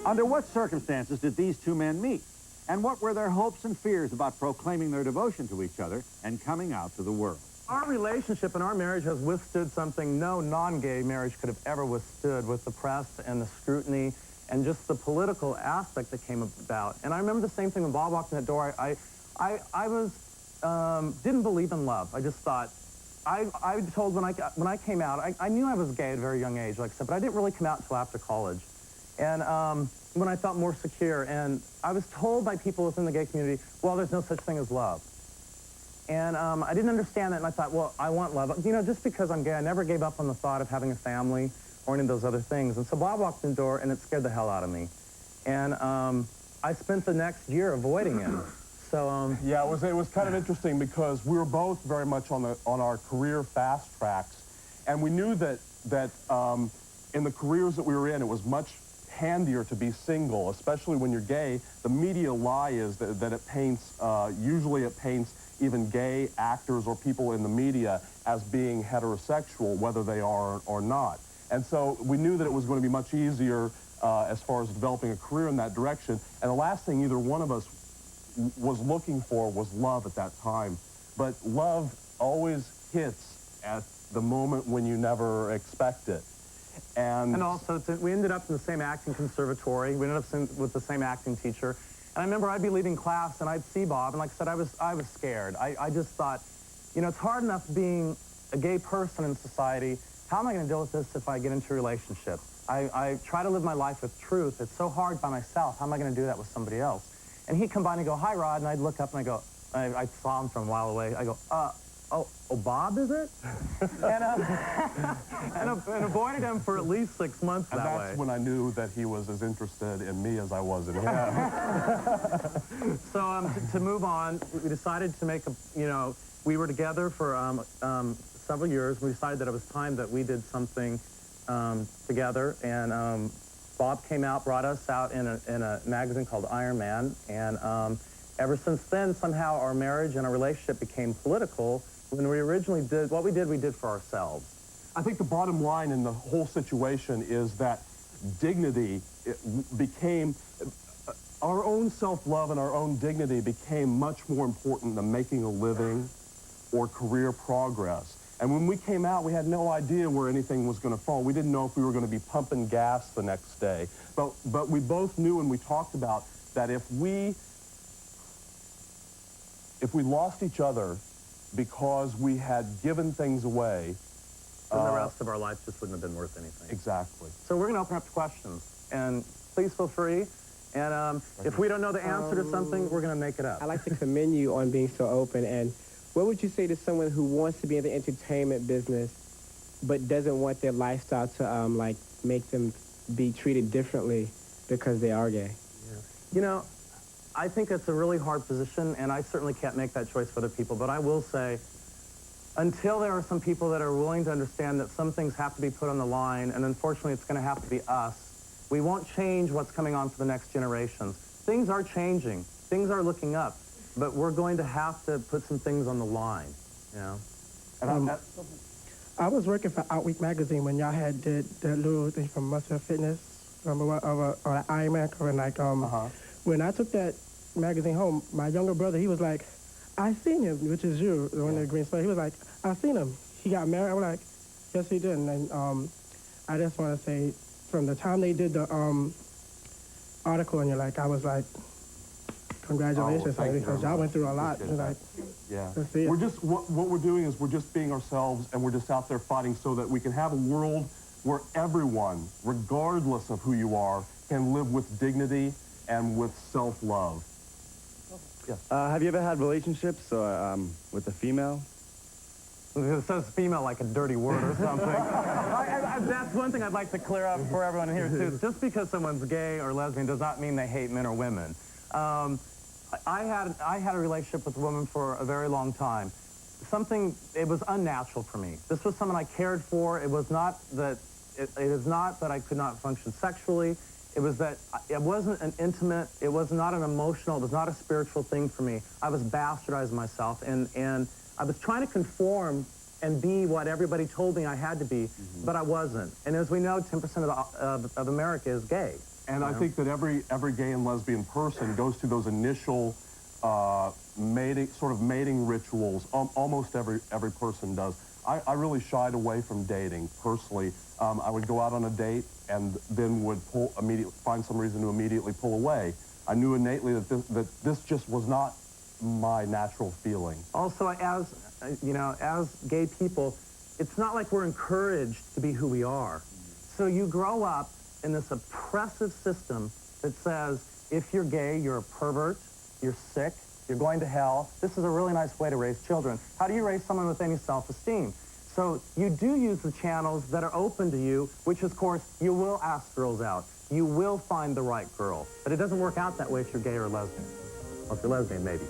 Under what circumstances did these two men meet? And what were their hopes and fears about proclaiming their devotion to each other and coming out to the world? Our relationship and our marriage has withstood something no non-gay marriage could have ever withstood, with the press and the scrutiny and just the political aspect that came about. And I remember the same thing when Bob walked in that door. I didn't believe in love. I just thought, I told when I came out, I knew I was gay at a very young age, like I said, but I didn't really come out until after college. And when I felt more secure, and I was told by people within the gay community, well, there's no such thing as love. And I didn't understand that, and I thought, well, I want love. You know, just because I'm gay, I never gave up on the thought of having a family or any of those other things. And so Bob walked in the door, and it scared the hell out of me. And I spent the next year avoiding him. So yeah, it was kind of interesting because we were both very much on our career fast tracks, and we knew that in the careers that we were in, it was much handier to be single, especially when you're gay. The media lie is that it paints, usually it paints even gay actors or people in the media as being heterosexual, whether they are or not. And so we knew that it was going to be much easier as far as developing a career in that direction. And the last thing either one of us was looking for was love at that time. But love always hits at the moment when you never expect it. And also, we ended up in the same acting conservatory. We ended up with the same acting teacher. And I remember I'd be leaving class, and I'd see Bob, and like I said, I was scared. I just thought, you know, it's hard enough being a gay person in society. How am I going to deal with this if I get into a relationship? I try to live my life with truth. It's so hard by myself. How am I going to do that with somebody else? And he'd come by and he'd go, hi, Rod, and I'd look up and I go, I saw him from a mile away. I go, oh, Bob, is it? and avoided him for at least 6 months that way. And that's when I knew that he was as interested in me as I was in him. So to move on, we decided to make a, you know, we were together for several years. We decided that it was time that we did something together, and Bob came out, brought us out in a magazine called Ironman, and ever since then, somehow our marriage and our relationship became political. When we originally did, what we did for ourselves. I think the bottom line in the whole situation is that dignity became, our own self-love and our own dignity became much more important than making a living or career progress. And when we came out, we had no idea where anything was going to fall. We didn't know if we were going to be pumping gas the next day. But we both knew, and we talked about, that if we lost each other because we had given things away, then the rest of our life just wouldn't have been worth anything. Exactly. So we're going to open up to questions, and please feel free. And if we don't know the answer to something, we're going to make it up. I'd like to commend you on being so open. And what would you say to someone who wants to be in the entertainment business but doesn't want their lifestyle to like make them be treated differently because they are gay? Yeah. You know, I think it's a really hard position, and I certainly can't make that choice for other people, but I will say, until there are some people that are willing to understand that some things have to be put on the line, and unfortunately it's going to have to be us, we won't change what's coming on for the next generations. Things are changing. Things are looking up, but we're going to have to put some things on the line, you know? And I was working for Outweek magazine when y'all had did that little thing from Muscle Fitness, or Ironman, and like, when I took that magazine home, my younger brother, he was like, I seen him, which is you, the one in the green sweater. He was like, I seen him. He got married. I was like, yes, he did. And I just want to say, from the time they did the article on you, like, I was like, congratulations, because y'all went through a lot. Like, yeah. We're just, what we're doing is we're just being ourselves, and we're just out there fighting so that we can have a world where everyone, regardless of who you are, can live with dignity and with self-love. Yeah. Have you ever had relationships with a female? It says female like a dirty word or something. That's one thing I'd like to clear up for everyone here, too. Just because someone's gay or lesbian does not mean they hate men or women. I had a relationship with a woman for a very long time. It was unnatural for me. This was someone I cared for. It was not that, it is not that I could not function sexually. It was that it wasn't an intimate, it was not an emotional, it was not a spiritual thing for me. I was bastardizing myself, and I was trying to conform and be what everybody told me I had to be, but I wasn't. And as we know, 10% of America is gay. And I think that every gay and lesbian person goes through those initial mating rituals. Almost every person does. I really shied away from dating personally. I would go out on a date and then would find some reason to immediately pull away. I knew innately that this just was not my natural feeling. Also, as gay people, it's not like we're encouraged to be who we are. So you grow up in this oppressive system that says, if you're gay, you're a pervert, you're sick, you're going to hell. This is a really nice way to raise children. How do you raise someone with any self-esteem? So you do use the channels that are open to you, which, of course, you will ask girls out. You will find the right girl. But it doesn't work out that way if you're gay or lesbian. Well, if you're lesbian, maybe.